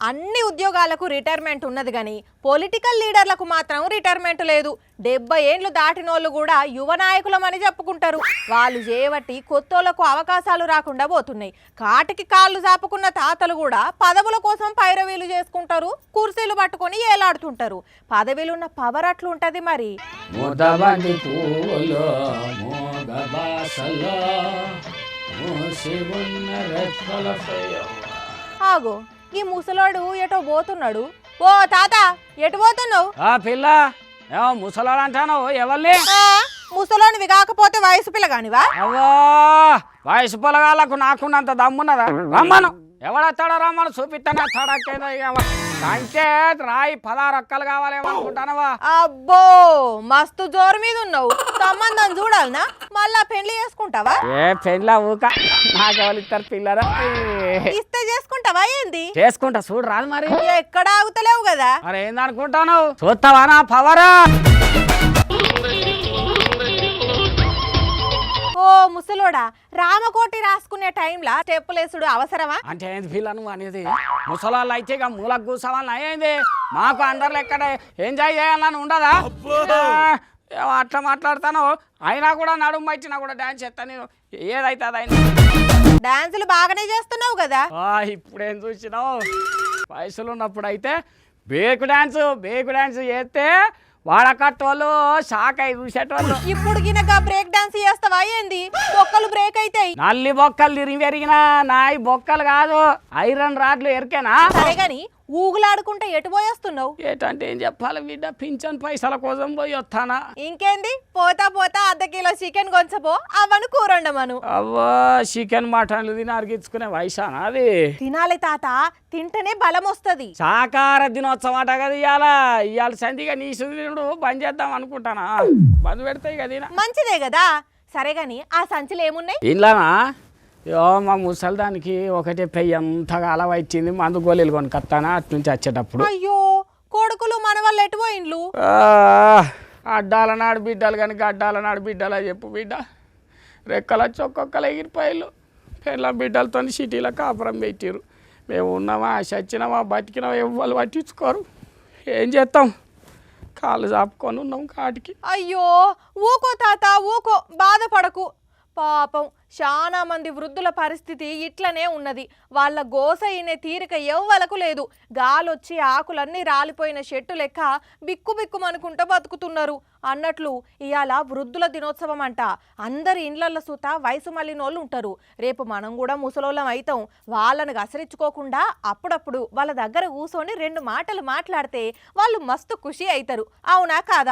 అన్ని ఉద్యోగాలకు రిటైర్మెంట్ ఉన్నది కానీ పొలిటికల్ లీడర్లకు మాత్రం రిటైర్మెంట్ లేదు. 70 ఏళ్ళు దాటినోళ్ళు కూడా యువ నాయకులమని చెప్పుకుంటారు. వాళ్ళు చేయబట్టి కొత్తోళ్లకు అవకాశాలు రాకుండా పోతున్నాయి. కాటికి కాళ్ళు చాపుకున్న తాతలు కూడా పదవుల కోసం పైరవీలు చేసుకుంటారు, కుర్చీలు పట్టుకొని ఏలాడుతుంటారు. పదవిలున్న పవర్ అట్లుంటది మరి. ఆగో ఈ ముసలోడు ఎటో పోతున్నాడు. ఓ తాత ఎటు పోతున్నావు? పిల్ల ముసలాడు అంటాను. ఎవరిని? ముసలోనివి కాకపోతే వయసు పిల్లగానివా? అవో వయసు పొలగాళ్ళకు నాకున్నంత దమ్మున్నదా? రమ్మను. ఎవడెత్తాడో రమ్మను, చూపిస్తాను. అంటే రాయి 16 ఒక్కలు కావాలేమనుకుంటానవా? అబ్బో మస్తు జోరు మీద ఉన్నావు. సంబంధం చూడాలనా? మళ్ళా పెళ్లి చేసుకుంటావా? ఏ పెళ్ళ ఊక నాకెవరు ఇస్తారు పిల్లరా? ఇస్తే చేసుకుంటావా ఏంది? చేసుకుంటా, చూడు రాదు మరి. ఎక్కడ ఆగుతలేవు కదా. మరి ఏందనుకుంటాను? చూస్తావా నా పవరా? ఓ ముసలోడా, రామకోటి రాసుకునే టైంలా స్టెప్పులేసుడు అవసరమా? అంటే ఏంది పిల్ల నువ్వు అనేది? ముసలాళ్ళు అయితే ఇక మూలకు కూర్చోవాలని అయ్యింది. మాకు అందరిలో ఎక్కడ ఎంజాయ్ చేయాలని ఉండదా? అట్లా మాట్లాడతాను. అయినా కూడా నడుము వచ్చినా కూడా డాన్స్ చేస్తాను. ఏదైతే అదైనా డాన్సులు బాగానే చేస్తున్నావు కదా. ఇప్పుడేం చూసినావు? వయసులో ఉన్నప్పుడు అయితే బేకు డాన్స్ చేస్తే వాడకట్టోళ్ళు షాక్ అయి చూసేటోళ్ళు. ఇప్పుడు గినక బ్రేక్ డాన్స్ చేస్తావా ఏంది? బొక్కలు బ్రేక్ అయితాయి. నల్లి బొక్కలు తిరిగి పెరిగిన నాయి బొక్కలు కాదు, ఐరన్ రాడ్లు ఎరికేనా? సరే గాని ఊగులాడుకుంటే ఎటు పోయేస్తున్నావు? ఏటంటే ఏం చెప్పాలి బిడ్డ, పింఛన్ పైసల కోసం పోయి వస్తానా. ఇంకేంది, పోతా పోతా అర్ధ కిలో చికెన్ కొంచపో, అవను కూరండమను. అవ్వా చికెన్ మటన్లు తిని అరిగించుకునే వయసానా అది? తినాలి తాత, తింటేనే బలం వస్తుంది. శాకాహార దినోత్సవం అట కదా ఇవాళ సంధిగా నీ సుధీరుడు బంద్ చేద్దాం అనుకుంటానా. బంద్ పెడతాయి కదా. మంచిదే కదా. సరే గాని ఆ సంచులు ఏమున్నాయి? ఇంట్లోనా? మా ముసలిదానికి ఒకటే పెయ్యి అంతగా అలవచ్చింది. మందు గోళీలు కొనుకొస్తానా అటు నుంచి వచ్చేటప్పుడు. అయ్యో కొడుకులు మన వాళ్ళు ఎటు పోయిండ్లు? అడ్డాల నాడు బిడ్డలు కానీ గడ్డాల నాడు బిడ్డలు చెప్పు బిడ్డ. రెక్కలు వచ్చి ఒక్కొక్కరు ఎగిరిపోయిళ్ళు. పిల్ల బిడ్డలతో సిటీలో కాపురం పెట్టిరు. మేము ఉన్నామా, చచ్చినామా, బతికినామా ఎవ్వరు పట్టించుకోరు. ఏం చేస్తాం, కాళ్ళు చాపుకొని ఉన్నాం కాటికి. అయ్యో ఊకో తాత ఊకో, బాధపడకు. పాపం చాలా మంది వృద్ధుల పరిస్థితి ఇట్లనే ఉన్నది. వాళ్ళ గోస ఈయన తీరిక ఎవ్వలకు లేదు. గాలొచ్చి ఆకులన్నీ రాలిపోయిన చెట్టు లెక్క బిక్కు బిక్కుమనుకుంటూ బతుకుతున్నారు. అన్నట్లు ఇవాళ వృద్ధుల దినోత్సవం అంట. అందరి ఇండ్లల్లో సూత వయసు మళ్ళినోళ్ళు ఉంటారు. రేపు మనం కూడా ముసలోళ్ళం అవుతాం. వాళ్ళని గసరించుకోకుండా అప్పుడప్పుడు వాళ్ళ దగ్గర కూర్చొని 2 మాటలు మాట్లాడితే వాళ్ళు మస్తు ఖుషి అవుతారు. అవునా కాదా?